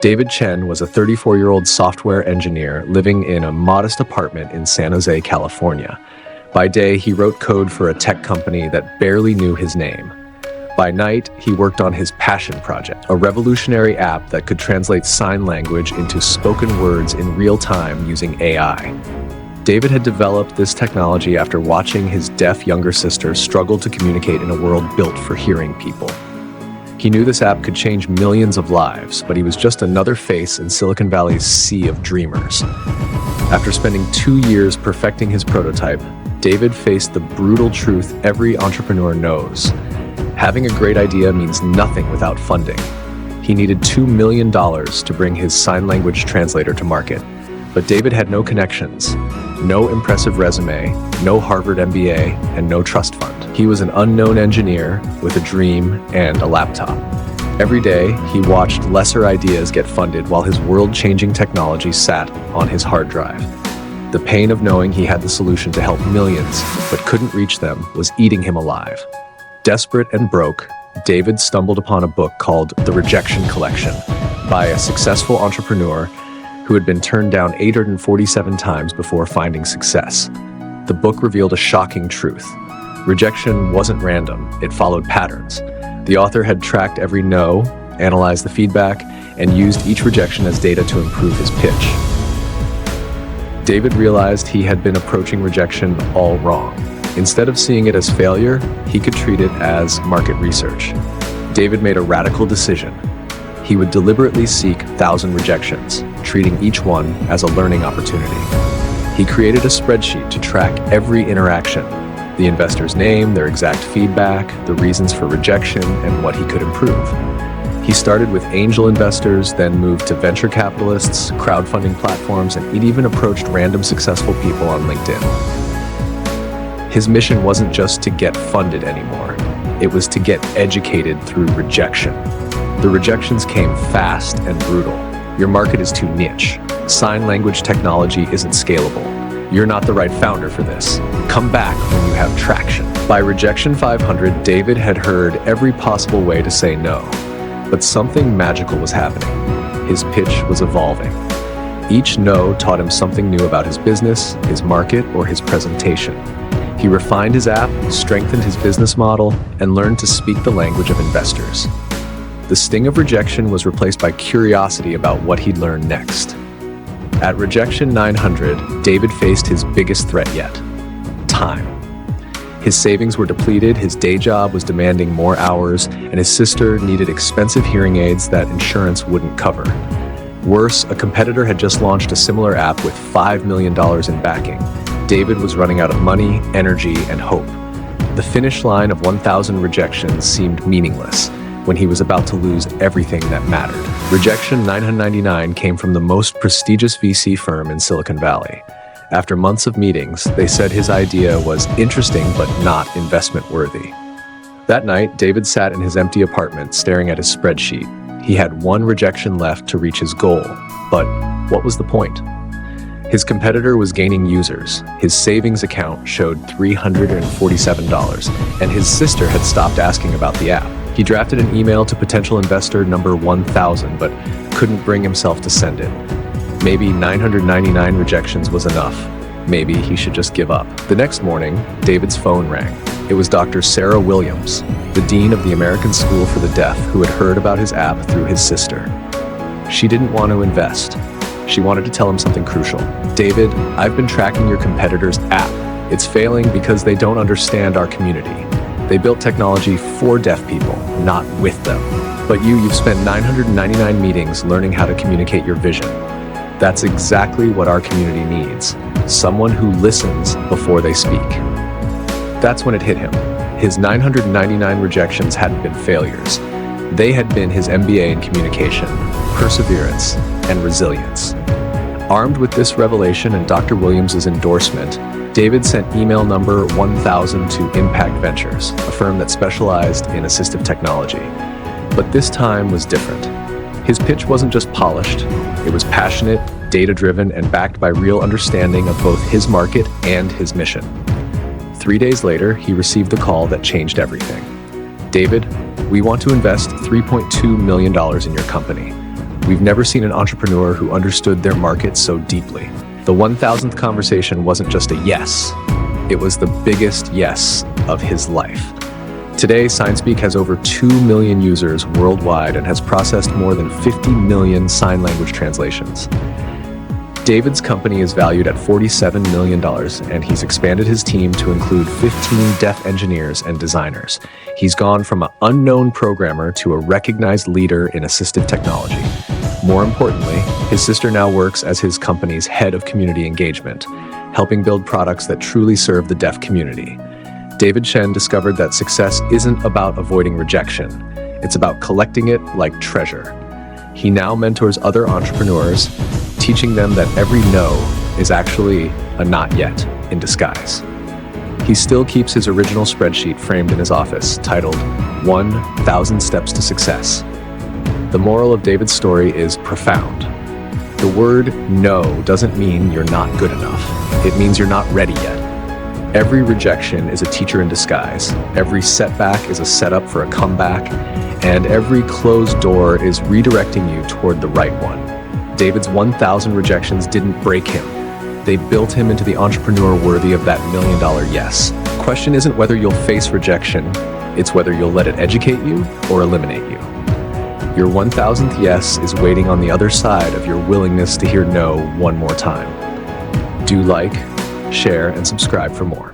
David Chen was a 34-year-old software engineer living in a modest apartment in San Jose, California. By day, he wrote code for a tech company that barely knew his name. By night, he worked on his passion project, a revolutionary app that could translate sign language into spoken words in real time using AI. David had developed this technology after watching his deaf younger sister struggle to communicate in a world built for hearing people. He knew this app could change millions of lives, but he was just another face in Silicon Valley's sea of dreamers. After spending 2 years perfecting his prototype, David faced the brutal truth every entrepreneur knows. Having a great idea means nothing without funding. He needed $2 million to bring his sign language translator to market, but David had no connections, no impressive resume, no Harvard MBA, and no trust fund. He was an unknown engineer with a dream and a laptop. Every day, he watched lesser ideas get funded while his world-changing technology sat on his hard drive. The pain of knowing he had the solution to help millions, but couldn't reach them, was eating him alive. Desperate and broke, David stumbled upon a book called The Rejection Collection by a successful entrepreneur who had been turned down 847 times before finding success. The book revealed a shocking truth. Rejection wasn't random, it followed patterns. The author had tracked every no, analyzed the feedback, and used each rejection as data to improve his pitch. David realized he had been approaching rejection all wrong. Instead of seeing it as failure, he could treat it as market research. David made a radical decision. He would deliberately seek 1,000 rejections, treating each one as a learning opportunity. He created a spreadsheet to track every interaction, the investor's name, their exact feedback, the reasons for rejection, and what he could improve. He started with angel investors, then moved to venture capitalists, crowdfunding platforms, and it even approached random successful people on LinkedIn. His mission wasn't just to get funded anymore. It was to get educated through rejection. The rejections came fast and brutal. Your market is too niche. Sign language technology isn't scalable. You're not the right founder for this. Come back when you have traction. By Rejection 500, David had heard every possible way to say no. But something magical was happening. His pitch was evolving. Each no taught him something new about his business, his market, or his presentation. He refined his app, strengthened his business model, and learned to speak the language of investors. The sting of rejection was replaced by curiosity about what he'd learn next. At Rejection 900, David faced his biggest threat yet: time. His savings were depleted, his day job was demanding more hours, and his sister needed expensive hearing aids that insurance wouldn't cover. Worse, a competitor had just launched a similar app with $5 million in backing. David was running out of money, energy, and hope. The finish line of 1,000 rejections seemed meaningless when he was about to lose everything that mattered. Rejection 999 came from the most prestigious VC firm in Silicon Valley. After months of meetings, they said his idea was interesting but not investment worthy. That night, David sat in his empty apartment staring at his spreadsheet. He had one rejection left to reach his goal, but what was the point? His competitor was gaining users. His savings account showed $347, and his sister had stopped asking about the app. He drafted an email to potential investor number 1,000, but couldn't bring himself to send it. Maybe 999 rejections was enough. Maybe he should just give up. The next morning, David's phone rang. It was Dr. Sarah Williams, the dean of the American School for the Deaf, who had heard about his app through his sister. She didn't want to invest. She wanted to tell him something crucial. David, I've been tracking your competitor's app. It's failing because they don't understand our community. They built technology for deaf people, not with them. But you've spent 999 meetings learning how to communicate your vision. That's exactly what our community needs. Someone who listens before they speak. That's when it hit him. His 999 rejections hadn't been failures. They had been his MBA in communication, perseverance, and resilience. Armed with this revelation and Dr. Williams' endorsement, David sent email number 1,000 to Impact Ventures, a firm that specialized in assistive technology. But this time was different. His pitch wasn't just polished, it was passionate, data-driven, and backed by real understanding of both his market and his mission. 3 days later, he received the call that changed everything. David, we want to invest $3.2 million in your company. We've never seen an entrepreneur who understood their market so deeply. The 1000th conversation wasn't just a yes, it was the biggest yes of his life. Today, SignSpeak has over 2 million users worldwide and has processed more than 50 million sign language translations. David's company is valued at $47 million, and he's expanded his team to include 15 deaf engineers and designers. He's gone from an unknown programmer to a recognized leader in assistive technology. More importantly, his sister now works as his company's head of community engagement, helping build products that truly serve the deaf community. David Chen discovered that success isn't about avoiding rejection. It's about collecting it like treasure. He now mentors other entrepreneurs, teaching them that every no is actually a not yet in disguise. He still keeps his original spreadsheet framed in his office, titled 1,000 Steps to Success. The moral of David's story is profound. The word no doesn't mean you're not good enough. It means you're not ready yet. Every rejection is a teacher in disguise. Every setback is a setup for a comeback. And every closed door is redirecting you toward the right one. David's 1,000 rejections didn't break him. They built him into the entrepreneur worthy of that $1 million yes. The question isn't whether you'll face rejection, it's whether you'll let it educate you or eliminate you. Your 1,000th yes is waiting on the other side of your willingness to hear no one more time. Do like, share, and subscribe for more.